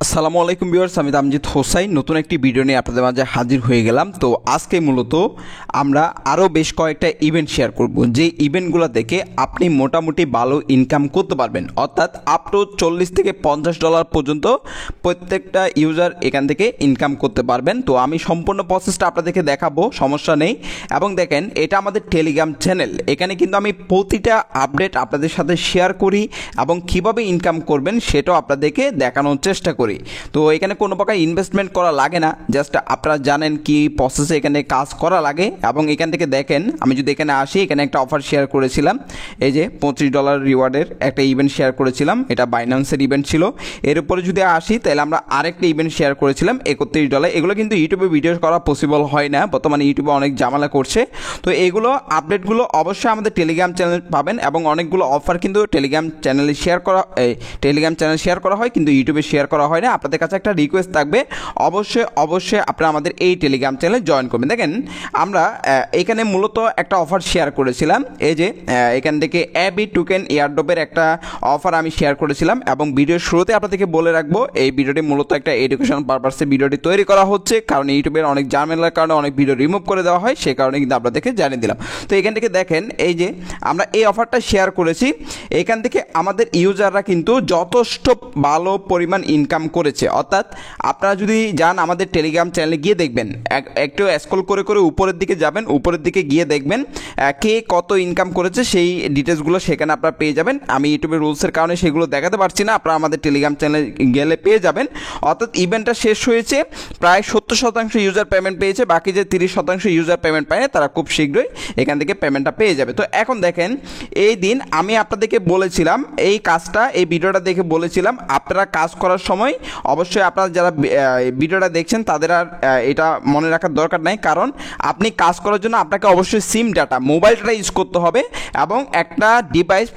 আসসালামু আলাইকুম ভিউয়ার্স, আমি তামজিদ হোসাইন নতুন একটি ভিডিও নিয়ে আপনাদের মাঝে হাজির হয়ে গেলাম। তো আজকে মূলত আমরা আরও বেশ কয়েকটা ইভেন্ট শেয়ার করব, যে ইভেন্টগুলো দেখে আপনি মোটামুটি ভালো ইনকাম করতে পারবেন, অর্থাৎ আপ টু $40 থেকে $50 পর্যন্ত প্রত্যেকটা ইউজার এখান থেকে ইনকাম করতে পারবেন। তো আমি সম্পূর্ণ প্রসেসটা আপনাদেরকে দেখাবো, সমস্যা নেই। এবং দেখেন, এটা আমাদের টেলিগ্রাম চ্যানেল, এখানে কিন্তু আমি প্রতিটা আপডেট আপনাদের সাথে শেয়ার করি এবং কিভাবে ইনকাম করবেন সেটাও আপনাদেরকে দেখানোর চেষ্টা করি। তো এখানে কোনো প্রকার ইনভেস্টমেন্ট করা লাগে না, জাস্ট আপনারা জানেন কি প্রসেসে এখানে কাজ করা লাগে। এবং এখান থেকে দেখেন, আমি যদি এখানে আসি, এখানে একটা অফার শেয়ার করেছিলাম, এই যে $25 রিওয়ার্ডের একটা ইভেন্ট শেয়ার করেছিলাম, এটা বাইন্যান্সের ইভেন্ট ছিল। এর উপরে যদি আসি তাহলে আমরা আরেকটা ইভেন্ট শেয়ার করেছিলাম $31। এগুলো কিন্তু ইউটিউবে ভিডিও করা পসিবল হয় না, বর্তমানে ইউটিউবে অনেক ঝামেলা করছে। তো এগুলো আপডেটগুলো অবশ্যই আমাদের টেলিগ্রাম চ্যানেল পাবেন, এবং অনেকগুলো অফার কিন্তু টেলিগ্রাম চ্যানেলে শেয়ার করা হয়, কিন্তু ইউটিউবে শেয়ার করা হয় না। আপনাদের কাছে একটা রিকোয়েস্ট থাকবে, অবশ্যই আপনারা আমাদের এই টেলিগ্রাম চ্যানেলে জয়েন করবেন। দেখেন, আমরা এখানে মূলত একটা অফার শেয়ার করেছিলাম, এই যে এখান থেকে এবি টোকেন এয়ারড্রপের একটা অফার আমি শেয়ার করেছিলাম। এবং ভিডিওর শুরুতে আপনাদেরকে বলে রাখবো, এই ভিডিওটি মূলত একটা এডুকেশন পারপাসে ভিডিওটি তৈরি করা হচ্ছে, কারণ ইউটিউবের অনেক ঝামেলার কারণে অনেক ভিডিও রিমুভ করে দেওয়া হয়, সেই কারণে কিন্তু আপনাদেরকে জানিয়ে দিলাম। তো এখান থেকে দেখেন, এই যে আমরা এই অফারটা শেয়ার করেছি, এখান থেকে আমাদের ইউজাররা কিন্তু যথেষ্ট ভালো পরিমাণ ইনকাম করেছে। অর্থাৎ আপনারা যদি যান আমাদের টেলিগ্রাম চ্যানেলে গিয়ে দেখবেন, একটু স্ক্রল করে করে উপরের দিকে যাবেন, উপরের দিকে গিয়ে দেখবেন কে কত ইনকাম করেছে, সেই ডিটেলসগুলো সেখানে আপনারা পেয়ে যাবেন। আমি ইউটিউবের রুলসের কারণে সেগুলো দেখাতে পারছি না, আপনারা আমাদের টেলিগ্রাম চ্যানেলে গেলে পেয়ে যাবেন। অর্থাৎ ইভেন্টটা শেষ হয়েছে, প্রায় 70% ইউজার পেমেন্ট পেয়েছে, বাকি যে 30% ইউজার পেমেন্ট পায় তারা খুব শীঘ্রই এখান থেকে পেমেন্টটা পেয়ে যাবে। তো এখন দেখেন, এই দিন আমি আপনাদেরকে বলেছিলাম এই কাজটা, এই ভিডিওটা দেখে বলেছিলাম আপনারা কাজ করার সময় অবশ্যই আপনারা যারা ভিডিওটা দেখছেন তাদের আর এটা মনে রাখার দরকার নাই, কারণ আপনি কাজ করার জন্য আপনাকে অবশ্যই সিম ডাটা, মোবাইল ডাটা ইউজ করতে হবে, এবং একটা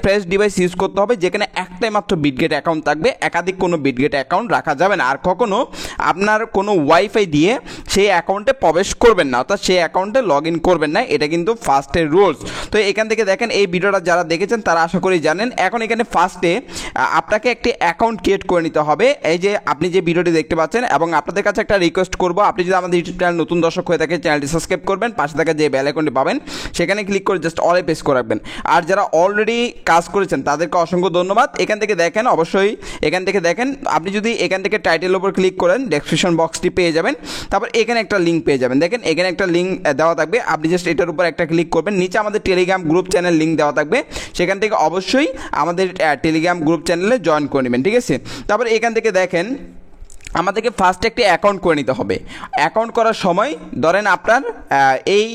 ফ্রেশ ডিভাইস ইউজ করতে হবে, যেখানে একটাই মাত্র বিটগেট অ্যাকাউন্ট থাকবে, একাধিক কোনো বিটগেট অ্যাকাউন্ট রাখা যাবে না। আর কখনো আপনার কোনো ওয়াইফাই দিয়ে সেই অ্যাকাউন্টে প্রবেশ করবেন না, অর্থাৎ সেই অ্যাকাউন্টে লগ ইন করবেন না, এটা কিন্তু ফার্স্টের রুলস। তো এখান থেকে দেখেন, এই ভিডিওটা যারা দেখেছেন তারা আশা করি জানেন। এখন এখানে ফার্স্টে আপনাকে একটি অ্যাকাউন্ট ক্রিয়েট করে নিতে হবে, এই যে আপনি যে ভিডিওটি দেখতে পাচ্ছেন। এবং আপনাদের কাছে একটা রিকোয়েস্ট করব, আপনি যদি আমাদের ইউটিউব চ্যানেল নতুন দর্শক হয়ে থাকে, চ্যানেলটি সাবস্ক্রাইব করবেন, পাশে থাকা যে বেল আইকনটি পাবেন সেখানে ক্লিক করে জাস্ট অলে প্রেস করে রাখবেন। আর যারা অলরেডি কাজ করেছেন তাদেরকে অসংখ্য ধন্যবাদ। এখান থেকে দেখেন, অবশ্যই এখান থেকে দেখেন, আপনি যদি এখান থেকে টাইটেলের উপর ক্লিক করেন ডেসক্রিপশন বক্সটি পেয়ে যাবেন, তারপর এখানে একটা লিঙ্ক পেয়ে যাবেন। দেখেন, এখানে একটা লিঙ্ক দেওয়া থাকবে, আপনি জাস্ট এটার উপর একটা ক্লিক করবেন, নিচে আমাদের টেলিগ্রাম গ্রুপ চ্যানেল লিঙ্ক দেওয়া থাকবে, সেখান থেকে অবশ্যই আমাদের টেলিগ্রাম গ্রুপ চ্যানেলে জয়েন করে নেবেন, ঠিক আছে। তারপর এখান থেকে দেখেন, আমাদেরকে ফার্স্ট একটি অ্যাকাউন্ট করে নিতে হবে। অ্যাকাউন্ট করার সময় ধরেন আপনার এই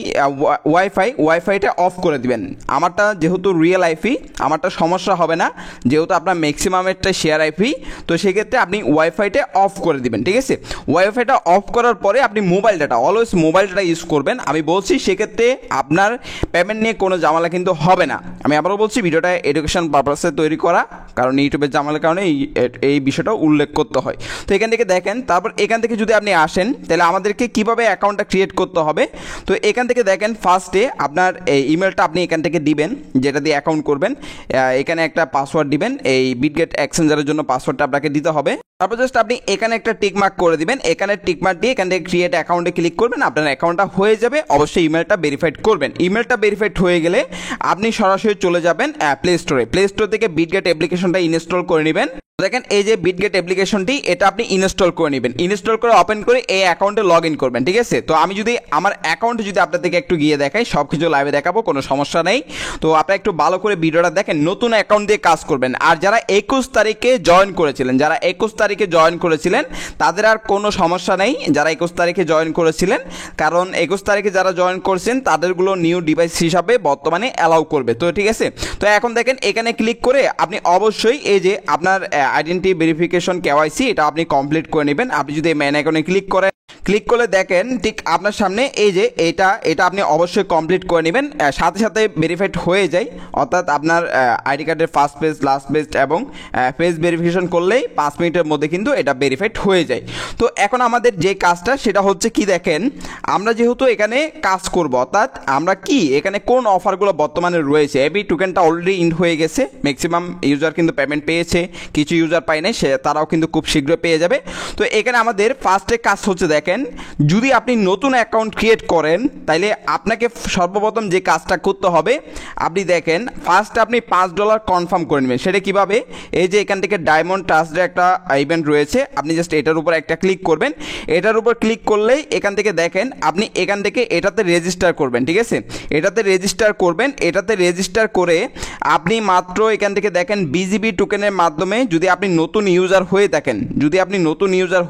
ওয়াইফাইটা অফ করে দিবেন। আমারটা যেহেতু রিয়েল আইপি, আমারটা সমস্যা হবে না, যেহেতু আপনার ম্যাক্সিমামেরটা শেয়ার আইপি, তো সেক্ষেত্রে আপনি ওয়াইফাইটা অফ করে দিবেন, ঠিক আছে। ওয়াইফাইটা অফ করার পরে আপনি mobile data, always mobile data use করবেন। আমি বলছি সেক্ষেত্রে আপনার পেমেন্ট নিয়ে কোনো ঝামেলা কিন্তু হবে না। আমি আবারও বলছি, ভিডিওটা এডুকেশন পারপাসে তৈরি করা, কারণ ইউটিউবের ঝামেলার কারণে এই বিষয়টা উল্লেখ করতে হয়। তো এখান থেকে দেখেন, তারপর এখান থেকে যদি আপনি আসেন তাহলে আমাদেরকে কিভাবে অ্যাকাউন্টটা ক্রিয়েট করতে হবে। তো এখান থেকে দেখেন, ফার্স্টে আপনার এই ইমেলটা আপনি এখান থেকে দিবেন, যেটা দিয়ে অ্যাকাউন্ট করবেন। এখানে একটা পাসওয়ার্ড দিবেন, এই বিটগেট এক্সচেঞ্জারের জন্য পাসওয়ার্ডটা আপনাকে দিতে হবে। তারপর জাস্ট আপনি এখানে একটা টিকমার্ক করে দিবেন, এখানে টিকমার্ক দিয়ে এখান থেকে ক্রিয়েট অ্যাকাউন্টে ক্লিক করবেন, আপনার অ্যাকাউন্টটা হয়ে যাবে। অবশ্যই ইমেলটা ভেরিফাইড করবেন। ইমেলটা ভেরিফাইড হয়ে গেলে আপনি সরাসরি চলে যাবেন প্লে স্টোর থেকে বিটগেট অ্যাপ্লিকেশনটা ইনস্টল করে নেবেন। দেখেন, এই যে বিটগেট অ্যাপ্লিকেশনটি, এটা আপনি ইনস্টল করে নেবেন, ইনস্টল করে ওপেন করে এই অ্যাকাউন্টে লগ ইন করবেন, ঠিক আছে। তো আমি যদি আমার অ্যাকাউন্টে যদি আপনাদেরকে একটু গিয়ে দেখাই, সব কিছু লাইভে দেখাবো, কোনো সমস্যা নেই। তো আপনারা একটু ভালো করে ভিডিওটা দেখেন, নতুন অ্যাকাউন্ট দিয়ে কাজ করবেন। আর যারা 21 তারিখে জয়েন করেছিলেন তাদের আর কোনো সমস্যা নেই, যারা 21 তারিখে জয়েন করেছিলেন, কারণ 21 তারিখে যারা জয়েন করছেন তাদেরগুলো নিউ ডিভাইস হিসাবে বর্তমানে অ্যালাউ করবে। তো ঠিক আছে, তো এখন দেখেন, এখানে ক্লিক করে আপনি অবশ্যই এই যে আপনার আইডেন্টি ভেরিফিকেশন কেওয়াইসি, এটা আপনি কমপ্লিট করে নেবেন। আপনি যদি মেন আইকনে ক্লিক ক্লিক করলে দেখেন ঠিক আপনার সামনে এই যে এটা আপনি অবশ্যই কমপ্লিট করে নেবেন, সাথে সাথে ভেরিফাইড হয়ে যায়, অর্থাৎ আপনার আইডি কার্ডের ফার্স্ট পেজ, লাস্ট পেজ এবং পেজ ভেরিফিকেশন করলেই 5 মিনিটের মধ্যে কিন্তু এটা ভেরিফাইড হয়ে যায়। তো এখন আমাদের যে কাজটা সেটা হচ্ছে কি দেখেন, আমরা যেহেতু এখানে কাজ করব, অর্থাৎ আমরা কি এখানে কোন অফারগুলো বর্তমানে রয়েছে। এবি টোকেনটা অলরেডি ইন হয়ে গেছে, ম্যাক্সিমাম ইউজার কিন্তু পেমেন্ট পেয়েছে, কিছু ইউজার পায় নাই, তারাও কিন্তু খুব শীঘ্রই পেয়ে যাবে। তো এখানে আমাদের ফার্স্টে কাজ হচ্ছে দেখেন, যদি আপনি নতুন অ্যাকাউন্ট ক্রিয়েট করেন তাহলে আপনাকে সর্বপ্রথম যে কাজটা করতে হবে, আপনি দেখেন ফার্স্ট আপনি $5 কনফার্ম করে নেবেন। সেটা কিভাবে, এই যে এখান থেকে ডায়মন্ড ট্রাস্টের একটা ইভেন্ট রয়েছে, আপনি জাস্ট এটার উপর একটা ক্লিক করবেন। এটার উপর ক্লিক করলেই এখান থেকে দেখেন আপনি এখান থেকে এটাতে রেজিস্টার করবেন, ঠিক আছে, এটাতে রেজিস্টার করবেন। এটাতে রেজিস্টার করে আপনি মাত্র এখান থেকে দেখেন বিজিবি টোকেনের মাধ্যমে যদি আপনি নতুন ইউজার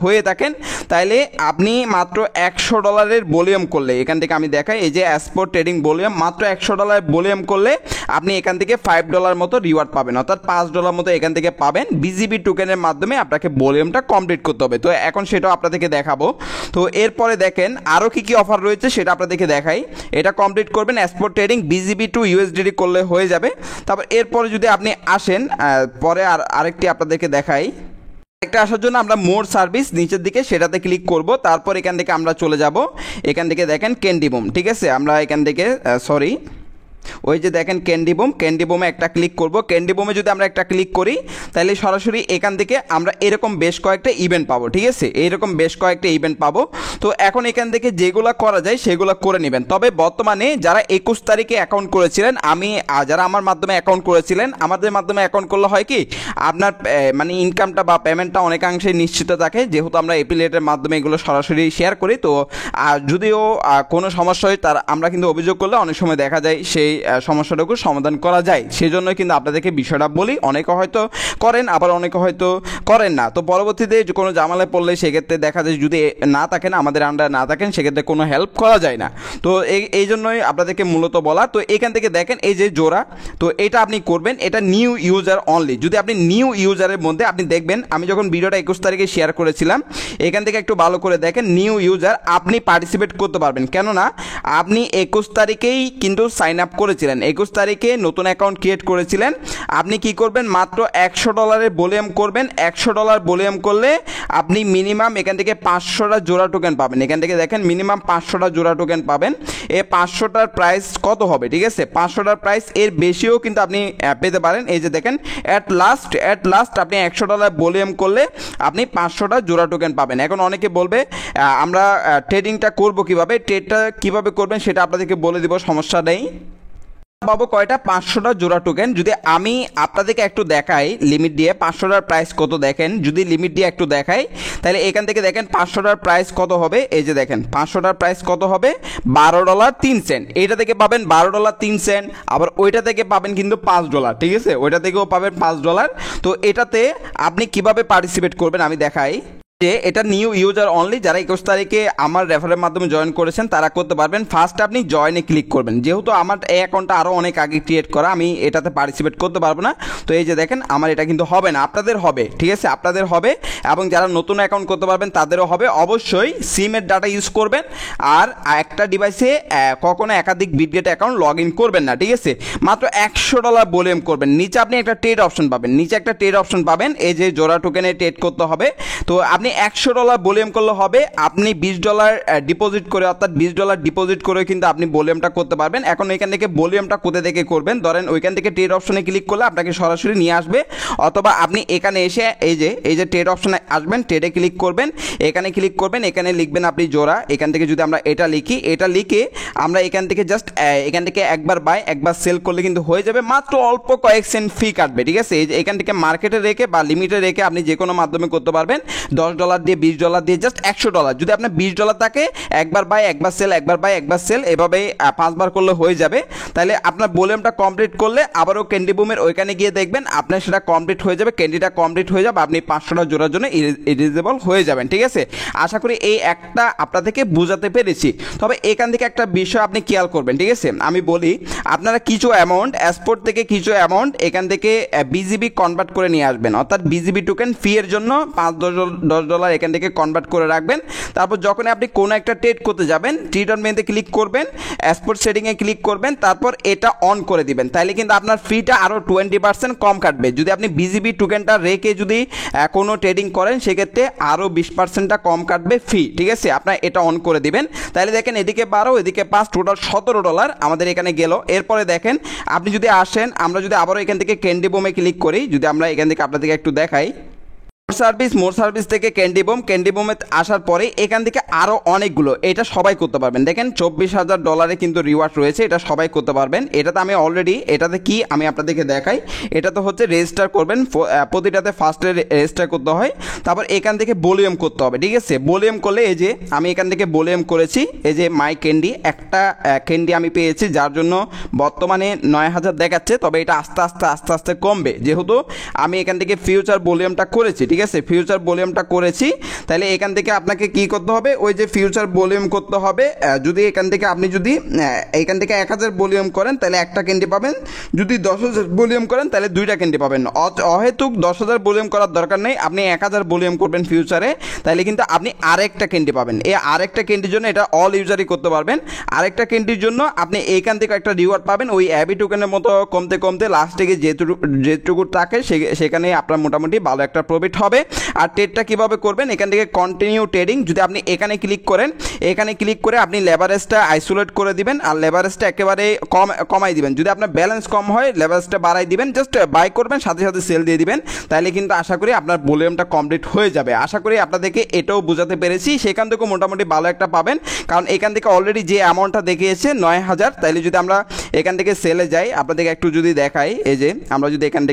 হয়ে থাকেন, তাহলে আপনি মাত্র $100 ভলিউম করলে, এখান থেকে আমি দেখাই, এই যে স্পট ট্রেডিং ভলিউম, মাত্র $100 ভলিউম করলে আপনি এখান থেকে $5 মতো রিওয়ার্ড পাবেন, অর্থাৎ $5 মতো এখান থেকে পাবেন। বিজিবি টোকেনের মাধ্যমে আপনাকে ভলিউমটা কমপ্লিট করতে হবে। তো এখন সেটাও আপনাদেরকে দেখাবো। তো এরপরে দেখেন আরও কি অফার রয়েছে সেটা আপনাদেরকে দেখাই। এটা কমপ্লিট করবেন, spot trading BGB to USDT করলে হয়ে যাবে। তারপর এরপরে যদি আপনি আসেন, পরে আরেকটি আপনাদেরকে দেখাই। একটা আসার জন্য আমরা মোর সার্ভিস নিচের দিকে সেটাতে ক্লিক করব। তারপর এখান থেকে আমরা চলে যাব, এখান থেকে দেখেন ক্যান্ডি বুম, ঠিক আছে, আমরা এখান থেকে ওই যে দেখেন ক্যান্ডি বুমে একটা ক্লিক করব। ক্যান্ডি বুমে যদি আমরা একটা ক্লিক করি তাহলে সরাসরি এখান থেকে আমরা এরকম বেশ কয়েকটা ইভেন্ট পাবো, ঠিক আছে, এইরকম বেশ কয়েকটা ইভেন্ট পাবো। তো এখন এখান থেকে যেগুলো করা যায় সেগুলো করে নেবেন। তবে বর্তমানে যারা 21 তারিখে অ্যাকাউন্ট করেছিলেন, যারা আমার মাধ্যমে অ্যাকাউন্ট করেছিলেন, আমাদের মাধ্যমে অ্যাকাউন্ট করলে হয় কি আপনার মানে ইনকামটা বা পেমেন্টটা অনেকাংশে নিশ্চিত থাকে, যেহেতু আমরা এফিলিয়েটের মাধ্যমে এগুলো সরাসরি শেয়ার করি। তো যদিও কোনো সমস্যা হয় তার আমরা কিন্তু অভিযোগ করলে অনেক সময় দেখা যায় সেই সমস্যাটুকু সমাধান করা যায়। সেই জন্য কিন্তু আপনাদেরকে বিষয়টা বলি, অনেকে হয়তো করেন আবার অনেকে হয়তো করেন না। তো পরবর্তীতে কোনো জামালায় পড়লে সেক্ষেত্রে দেখা যায় যদি না থাকেন, আমাদের আন্ডার না থাকেন, সেক্ষেত্রে কোনো হেল্প করা যায় না। তো এই জন্যই আপনাদেরকে মূলত বলা। তো এখান থেকে দেখেন এই যে জোড়া, তো এটা আপনি করবেন, এটা নিউ ইউজার অনলি। যদি আপনি নিউ ইউজারের মধ্যে আপনি দেখবেন, আমি যখন ভিডিওটা 21 তারিখে শেয়ার করেছিলাম, এখান থেকে একটু ভালো করে দেখেন, নিউ ইউজার আপনি পার্টিসিপেট করতে পারবেন। কেননা আপনি 21 তারিখেই কিন্তু সাইন আপ করেছিলেন, 21 তারিখে নতুন অ্যাকাউন্ট ক্রিয়েট করেছিলেন। আপনি কি করবেন, মাত্র $100 ভলিউম করবেন। $100 ভলিউম করলে আপনি মিনিমাম এখান থেকে 500টা জোড়া টোকেন পাবেন। এখান থেকে দেখেন মিনিমাম 500টা জোড়া টোকেন পাবেন। এই 500টার প্রাইস কত হবে, ঠিক আছে, 500টার প্রাইস এর বেশিও কিন্তু আপনি পেতে পারেন। এই যে দেখেন অ্যাট লাস্ট আপনি $100 ভলিউম করলে আপনি 500টা জোড়া টোকেন পাবেন। এখন অনেকে বলবে আমরা ট্রেডিংটা করব কিভাবে, ট্রেডটা কিভাবে করবেন সেটা আপনাদেরকে বলে দিব, সমস্যা নেই। পাবো কয়টা, 500টা জোড়া টোকেন। যদি আমি আপনাদেরকে একটু দেখাই লিমিট দিয়ে 500টার প্রাইস কত, দেখেন যদি লিমিট দিয়ে একটু দেখাই তাহলে এখান থেকে দেখেন 500টার প্রাইস কত হবে। এই যে দেখেন 500টার প্রাইস কত হবে, $12.03। এইটা থেকে পাবেন $12.03, আবার ওইটা থেকে পাবেন কিন্তু $5, ঠিক আছে, ওইটা থেকেও পাবেন $5। তো এটাতে আপনি কিভাবে পার্টিসিপেট করবেন আমি দেখাই। যে এটা নিউ ইউজার অনলি, যারা 21 তারিখে আমার রেফারের মাধ্যমে জয়েন করেছেন তারা করতে পারবেন। ফার্স্ট আপনি জয়েনে ক্লিক করবেন, যেহেতু আমার এই অ্যাকাউন্টটা আরও অনেক আগে ক্রিয়েট করা, আমি এটাতে পার্টিসিপেট করতে পারবো না। তো এই যে দেখেন আমার এটা কিন্তু হবে না, আপনাদের হবে, ঠিক আছে, আপনাদের হবে। এবং যারা নতুন অ্যাকাউন্ট করতে পারবেন তাদেরও হবে। অবশ্যই সিমের ডাটা ইউজ করবেন, আর একটা ডিভাইসে কখনো একাধিক বিটগেট অ্যাকাউন্ট লগ ইন করবেন না, ঠিক আছে। মাত্র $100 ভলিউম করবেন। নিচে আপনি একটা ট্রেড অপশন পাবেন, এই যে জোড়া টোকেনে ট্রেড করতে হবে। তো আপনি $100 ভলিউম করলে হবে, আপনি $20 ডিপোজিট করে, অর্থাৎ $20 ডিপোজিট করে কিন্তু আপনি ভলিউমটা করতে পারবেন। এখন এখান থেকে ভলিউমটা কোথা থেকে করবেন, ধরেন ওইখান থেকে ট্রেড অপশনে ক্লিক করলে আপনাকে সরাসরি নিয়ে আসবে, অথবা আপনি এখানে এসে এই যে ট্রেড অপশনে আসবেন, ট্রেডে ক্লিক করবেন, এখানে ক্লিক করবেন, এখানে লিখবেন আপনি জোড়া। এখান থেকে যদি আমরা এটা লিখে আমরা এখান থেকে জাস্ট এখান থেকে একবার বাই একবার সেল করলে কিন্তু হয়ে যাবে। মাত্র অল্প কয়েক সেন্ট ফি কাটবে, ঠিক আছে। এই যে এখান থেকে মার্কেটে রেখে বা লিমিটে রেখে আপনি যে কোনো মাধ্যমে করতে পারবেন। $10 দিয়ে $20 দিয়ে জাস্ট $100। যদি আপনার $20 থাকে, একবার বাই একবার সেল, একবার বাই একবার সেল, এভাবে 5 বার করলে হয়ে যাবে। তাহলে আপনার ভলিউমটা কমপ্লিট করলে আবারও ক্যান্ডি বুমের ওইখানে গিয়ে দেখবেন আপনার সেটা কমপ্লিট হয়ে যাবে, ক্যান্ডিটা কমপ্লিট হয়ে যাবে, আপনি 500টা জোড়ার জন্য এলিজিবল হয়ে যাবেন, ঠিক আছে। আশা করি এই একটা আপনাদেরকে বোঝাতে পেরেছি। তবে এখান থেকে একটা বিষয় আপনি খেয়াল করবেন, ঠিক আছে, আমি বলি, আপনারা কিছু অ্যামাউন্ট স্পট থেকে কিছু অ্যামাউন্ট এখান থেকে বিজিবি কনভার্ট করে নিয়ে আসবেন, অর্থাৎ বিজিবি টোকেন ফি এর জন্য $5-10 $10 এখান থেকে কনভার্ট করে রাখবেন। তারপর যখন আপনি কোনো একটা ট্রেড করতে যাবেন, ট্রেড অন মেনুতে ক্লিক করবেন, স্পট সেটিংয়ে ক্লিক করবেন, তারপর এটা অন করে দিবেন। তাইলে কিন্তু আপনার ফিটা আরও 20% কম কাটবে। যদি আপনি বিজিবি টোকেনটা রেখে যদি কোনো ট্রেডিং করেন সেক্ষেত্রে আরও 20%টা কম কাটবে ফি, ঠিক আছে? আপনার এটা অন করে দিবেন। তাহলে দেখেন এদিকে 12 এদিকে 5, টোটাল $17 আমাদের এখানে গেল। এরপরে দেখেন আপনি যদি আসেন, আমরা যদি আবারও এখান থেকে ক্যান্ডি বোমে ক্লিক করি, যদি আমরা এখান থেকে আপনাদেরকে একটু দেখাই, মোর সার্ভিস থেকে ক্যান্ডি বোমে আসার পরে এখান থেকে আরও অনেকগুলো, এটা সবাই করতে পারবেন। দেখেন $24,000 কিন্তু রিওয়ার্ড রয়েছে, এটা সবাই করতে পারবেন। এটাতে আমি অলরেডি, এটাতে কি আমি আপনাদেরকে দেখাই, এটা তো হচ্ছে রেজিস্টার করবেন, প্রতিটাতে ফার্স্টে রেজিস্টার করতে হয়, তারপর এখান থেকে ভলিউম করতে হবে, ঠিক আছে? ভলিউম করলে এই যে আমি এখান থেকে ভলিউম করেছি, এই যে মাই ক্যান্ডি, একটা ক্যান্ডি আমি পেয়েছি, যার জন্য বর্তমানে 9,000 দেখাচ্ছে, তবে এটা আস্তে আস্তে কমবে, যেহেতু আমি এখান থেকে ফিউচার ভলিউমটা করেছি, ঠিক আছে? ফিউচার ভলিউমটা করেছি। তাহলে এখান থেকে আপনাকে কি করতে হবে, ওই যে ফিউচার ভলিউম করতে হবে। যদি এখান থেকে আপনি যদি এখান থেকে 1,000 ভলিউম করেন তাহলে একটা ক্যান্ডি পাবেন, যদি 10,000 ভলিউম করেন তাহলে 2টা ক্যান্ডি পাবেন। অহেতুক 10,000 ভলিউম করার দরকার নেই, আপনি 1,000 ভলিউম করবেন ফিউচারে, তাহলে কিন্তু আপনি আরেকটা ক্যান্ডি পাবেন। এই আরেকটা ক্যান্ডির জন্য, এটা অল ইউজারই করতে পারবেন, আরেকটা ক্যান্ডির জন্য আপনি এইখান থেকে একটা রিওয়ার্ড পাবেন, ওই অ্যাবি টোকেনের মতো কমতে লাস্টে গিয়ে যেটুকু থাকে সেখানে আপনার মোটামুটি ভালো একটা প্রফিট হবে। আর ট্রেডটা কিভাবে করবেন, এখান থেকে কন্টিনিউ ট্রেডিং, যদি আপনি এখানে ক্লিক করেন, এখানে ক্লিক করে আপনি লেভারেজটা আইসোলেট করে দিবেন, আর লেভারেজটা একেবারে কমাই দিবেন। যদি আপনার ব্যালেন্স কম হয় লেভারেজটা বাড়াই দিবেন, জাস্ট বাই করবেন, সাথে সেল দিয়ে দিবেন। তাহলে কিন্তু আশা করি আপনার ভলিউমটা কমপ্লিট হয়ে যাবে। আশা করি আপনাদেরকে এটাও বোঝাতে পেরেছি। সেখান থেকেও মোটামুটি ভালো একটা পাবেন, কারণ এখান থেকে অলরেডি যে অ্যামাউন্টটা দেখিয়েছে 9,000। তাইলে যদি আমরা এখান থেকে সেলে যাই, আপনাদেরকে একটু যদি দেখাই, এই যে আমরা যদি এখান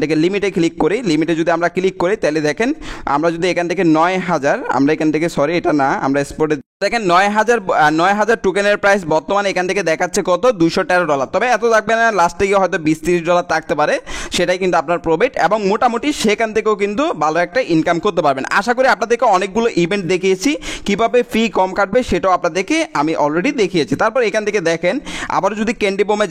থেকে লিমিটে ক্লিক করি, লিমিটে যদি আমরা ক্লিক করি, তাহলে দেখেন আমরা যদি এখান থেকে 9,000, আমরা এখান থেকে এটা না, আমরা স্পটে দেখেন 9,000 টোকেনের প্রাইস বর্তমানে এখান থেকে দেখাচ্ছে কত, $213। তবে এত থাকবে না, লাস্টে গিয়ে হয়তো $20-30 থাকতে পারে, সেটাই কিন্তু আপনার প্রফিট, এবং মোটামুটি সেখান থেকেও কিন্তু ভালো একটা ইনকাম করতে পারবেন। আশা করি আপনাদেরকে অনেকগুলো ইভেন্ট দেখিয়েছি, কিভাবে ফি কম কাটবে সেটাও আপনাদেরকে আমি অলরেডি দেখিয়েছি। তারপর এখান থেকে দেখেন আবার যদি ক্যান্ডি বোমে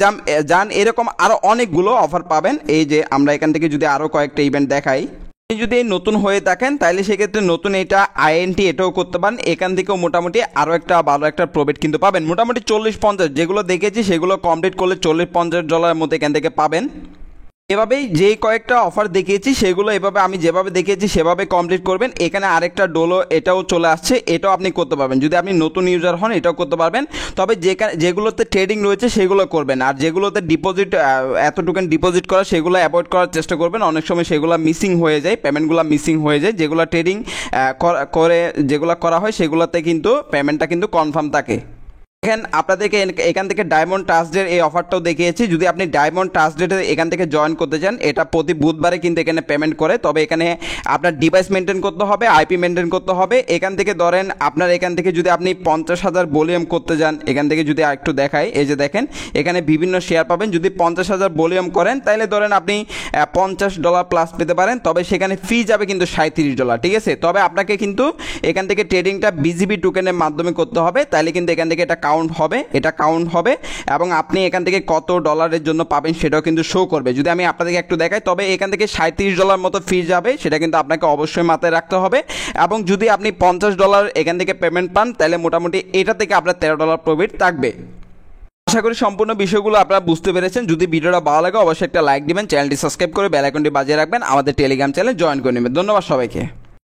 যান, এরকম আরও অনেকগুলো অফার পাবেন। এই যে আমরা এখান থেকে যদি আরও কয়েকটা ইভেন্ট দেখাই, আপনি যদি নতুন হয়ে থাকেন তাহলে সেক্ষেত্রে নতুন এটা INT এটাও করতে পারেন, এখান থেকেও মোটামুটি আরও একটা ভালো একটা প্রফিট কিন্তু পাবেন। মোটামুটি 40-50 যেগুলো দেখেছি সেগুলো কমপ্লিট করলে $40-50 মধ্যে এখান থেকে পাবেন। এভাবেই যেই কয়েকটা অফার দেখিয়েছি সেগুলো এভাবে আমি যেভাবে দেখিয়েছি সেভাবে কমপ্লিট করবেন। এখানে আরেকটা ডোলো এটাও চলে আসছে, এটাও আপনি করতে পারবেন। যদি আপনি নতুন ইউজার হন এটাও করতে পারবেন, তবে যেগুলোতে ট্রেডিং রয়েছে সেগুলো করবেন, আর যেগুলোতে ডিপোজিট এত টোকেন ডিপোজিট করা সেগুলো অ্যাভয়েড করার চেষ্টা করবেন। অনেক সময় সেগুলো মিসিং হয়ে যায়, পেমেন্টগুলো মিসিং হয়ে যায়। যেগুলো ট্রেডিং করে যেগুলো করা হয় সেগুলোতে কিন্তু পেমেন্টটা কিন্তু কনফার্ম থাকে। দেখেন আপনাদেরকে এখান থেকে ডায়মন্ড ট্রাস্টের এই অফারটাও দেখিয়েছি। যদি আপনি ডায়মন্ড ট্রাস্টের এখান থেকে জয়েন করতে চান, এটা প্রতি বুধবারে কিন্তু এখানে পেমেন্ট করে, তবে এখানে আপনার ডিভাইস মেনটেন করতে হবে, IP মেনটেন করতে হবে। এখান থেকে ধরেন আপনার এখান থেকে যদি আপনি 50,000 ভলিউম করতে যান, এখান থেকে যদি আরেকটু দেখাই, এই যে দেখেন এখানে বিভিন্ন শেয়ার পাবেন। যদি 50,000 ভলিউম করেন তাহলে ধরেন আপনি $50 প্লাস পেতে পারেন, তবে সেখানে ফি যাবে কিন্তু $37, ঠিক আছে? তবে আপনাকে কিন্তু এখান থেকে ট্রেডিংটা বিজিবি টোকেনের মাধ্যমে করতে হবে, তাহলে কিন্তু এখান থেকে এটা কাউন্ট হবে এবং আপনি এখান থেকে কত ডলারের জন্য পাবেন সেটাও কিন্তু শো করবে। যদি আমি আপনাদেরকে একটু দেখাই, তবে এখান থেকে $37 মতো ফি যাবে, সেটা কিন্তু আপনাকে অবশ্যই মাথায় রাখতে হবে। এবং যদি আপনি $50 এখান থেকে পেমেন্ট পান তাহলে মোটামুটি এটা থেকে আপনার $13 প্রফিট থাকবে। আশা করি সম্পূর্ণ বিষয়গুলো আপনারা বুঝতে পেরেছেন। যদি ভিডিওটা ভালো লাগে অবশ্যই একটা লাইক দিবেন, চ্যানেলটি সাবস্ক্রাইব করে বেল আইকনটি বাজিয়ে রাখবেন, আমাদের টেলিগ্রাম চ্যানেলে জয়েন করে নেবেন। ধন্যবাদ সবাইকে।